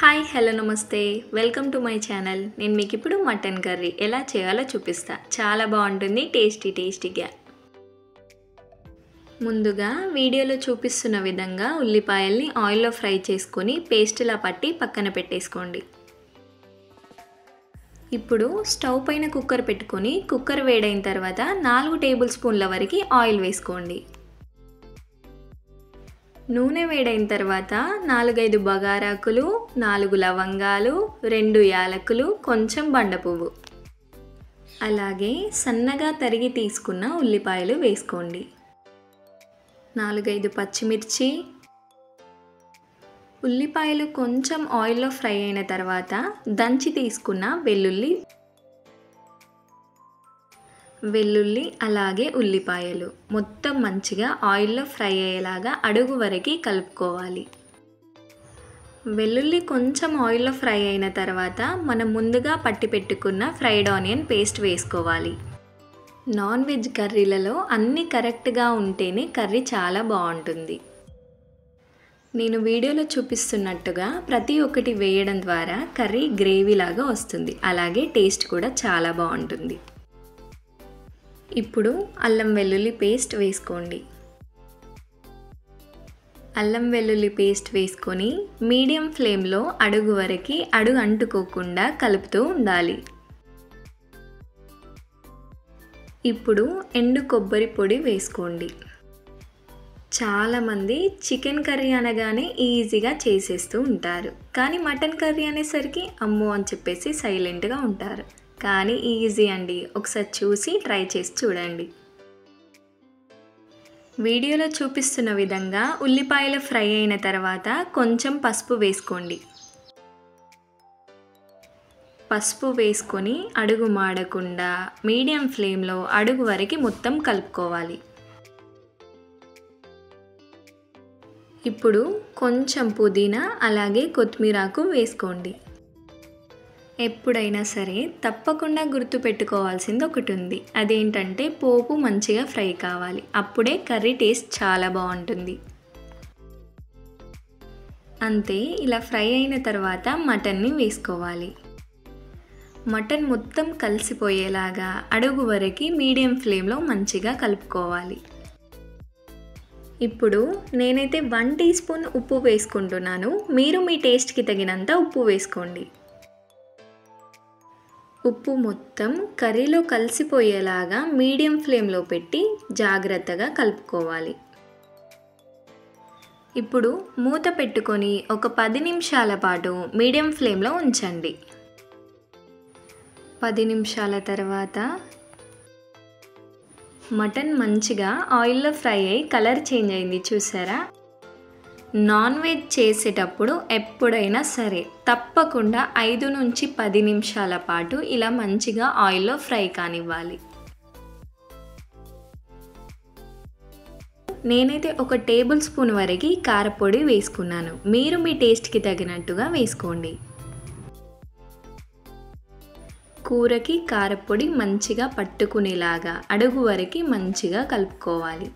Hi hello నమస్తే welcome to my channel. నేను మీకు ఇప్పుడు మటన్ కర్రీ ఎలా చేయాలో చూపిస్తా. చాలా బాగుంటుంది, టేస్టీగా. ముందుగా వీడియోలో చూపిస్తున్న విధంగా ఉల్లిపాయల్ని ఆయిల్లో ఫ్రై చేసుకొని పేస్ట్లా పట్టి పక్కన పెట్టేసుకోండి. ఇప్పుడు స్టవ్ పైన కుక్కర్ పెట్టుకొని కుక్కర్ వేడైన తర్వాత 4 టేబుల్ స్పూన్ల వరకు ఆయిల్ వేసుకోండి. నూనె వేడైన తర్వాత 4-5 బగారాకులు, 4 లవంగాలు, 2 యాలకులు, కొంచెం బండపువ్వు, అలాగే సన్నగా తరిగి తీసుకున్న ఉల్లిపాయలు వేసుకోండి. 4-5 పచ్చిమిర్చి. ఉల్లిపాయలు కొంచెం ఆయిల్లో ఫ్రై అయిన తర్వాత దంచి తీసుకున్న వెల్లుల్లి అలాగే ఉల్లిపాయలు మొత్తం మంచిగా ఆయిల్లో ఫ్రై అయ్యేలాగా అడుగు వరకు కలుపుకోవాలి. వెల్లుల్లి కొంచెం ఆయిల్లో ఫ్రై అయిన తర్వాత మనం ముందుగా పట్టి పెట్టుకున్న ఫ్రైడ్ ఆనియన్ పేస్ట్ వేసుకోవాలి. నాన్ వెజ్ కర్రీలలో అన్నీ కరెక్ట్గా ఉంటేనే కర్రీ చాలా బాగుంటుంది. నేను వీడియోలో చూపిస్తున్నట్టుగా ప్రతి ఒక్కటి వేయడం ద్వారా కర్రీ గ్రేవీలాగా వస్తుంది, అలాగే టేస్ట్ కూడా చాలా బాగుంటుంది. ఇప్పుడు అల్లం వెల్లుల్లి పేస్ట్ వేసుకోండి. అల్లం వెల్లుల్లి పేస్ట్ వేసుకొని మీడియం ఫ్లేమ్లో అడుగు వరకు అంటుకోకుండా కలుపుతూ ఉండాలి. ఇప్పుడు ఎండు కొబ్బరి పొడి వేసుకోండి. చాలామంది చికెన్ కర్రీ అనగానే ఈజీగా చేసేస్తూ ఉంటారు, కానీ మటన్ కర్రీ అనేసరికి అమ్మో అని చెప్పేసి సైలెంట్గా ఉంటారు. కానీ ఈజీ అండి, ఒకసారి చూసి ట్రై చేసి చూడండి. వీడియోలో చూపిస్తున్న విధంగా ఉల్లిపాయలు ఫ్రై అయిన తర్వాత కొంచెం పసుపు వేసుకోండి. పసుపు వేసుకొని అడుగు మాడకుండా మీడియం ఫ్లేమ్లో అడుగు వరకు మొత్తం కలుపుకోవాలి. ఇప్పుడు కొంచెం పుదీనా అలాగే కొత్తిమీరాకు వేసుకోండి. ఎప్పుడైనా సరే తప్పకుండా గుర్తుపెట్టుకోవాల్సింది ఒకటి ఉంది, అదేంటంటే పోపు మంచిగా ఫ్రై కావాలి, అప్పుడే కర్రీ టేస్ట్ చాలా బాగుంటుంది. అంతే, ఇలా ఫ్రై అయిన తర్వాత మటన్ని వేసుకోవాలి. మటన్ మొత్తం కలిసిపోయేలాగా అడుగు వరకు మీడియం ఫ్లేమ్లో మంచిగా కలుపుకోవాలి. ఇప్పుడు నేనైతే 1 టీ స్పూన్ ఉప్పు వేసుకుంటున్నాను, మీరు మీ టేస్ట్కి తగినంత ఉప్పు వేసుకోండి. ఉప్పు మొత్తం కర్రీలో కలిసిపోయేలాగా మీడియం ఫ్లేమ్లో పెట్టి జాగ్రత్తగా కలుపుకోవాలి. ఇప్పుడు మూత పెట్టుకొని ఒక 10 నిమిషాల పాటు మీడియం ఫ్లేమ్లో ఉంచండి. 10 నిమిషాల తర్వాత మటన్ మంచిగా ఆయిల్లో ఫ్రై అయ్యి కలర్ చేంజ్ అయింది, చూసారా? నాన్ వెజ్ చేసేటప్పుడు ఎప్పుడైనా సరే తప్పకుండా 5 నుంచి 10 నిమిషాల పాటు ఇలా మంచిగా ఆయిల్లో ఫ్రై కానివ్వాలి. నేనైతే 1 టేబుల్ స్పూన్ వరకు కారపొడి వేసుకున్నాను, మీరు మీ టేస్ట్కి తగినట్టుగా వేసుకోండి. కూరకి కారపొడి మంచిగా పట్టుకునేలాగా అడుగు వరకు మంచిగా కలుపుకోవాలి.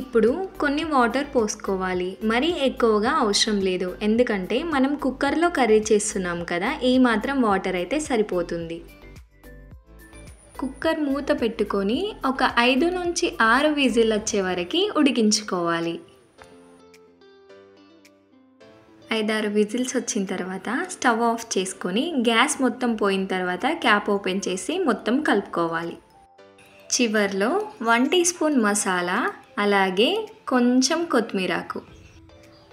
ఇప్పుడు కొన్ని వాటర్ పోసుకోవాలి, మరీ ఎక్కువగా అవసరం లేదు, ఎందుకంటే మనం కుక్కర్లో కర్రీ చేస్తున్నాం కదా, ఈ మాత్రం వాటర్ అయితే సరిపోతుంది. కుక్కర్ మూత పెట్టుకొని ఒక 5 నుంచి 6 విజిల్ వచ్చే వరకు ఉడికించుకోవాలి. 5-6 విజిల్స్ వచ్చిన తర్వాత స్టవ్ ఆఫ్ చేసుకొని గ్యాస్ మొత్తం పోయిన తర్వాత క్యాప్ ఓపెన్ చేసి మొత్తం కలుపుకోవాలి. చివర్లో 1 టీ స్పూన్ మసాలా అలాగే కొంచెం కొత్తిమీరాకు.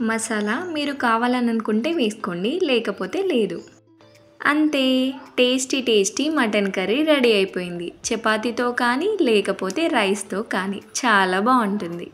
మసాలా మీరు కావాలని అనుకుంటే వేసుకోండి, లేకపోతే లేదు. అంతే, టేస్టీ మటన్ కర్రీ రెడీ అయిపోయింది. చపాతీతో కానీ లేకపోతే రైస్తో కానీ చాలా బాగుంటుంది.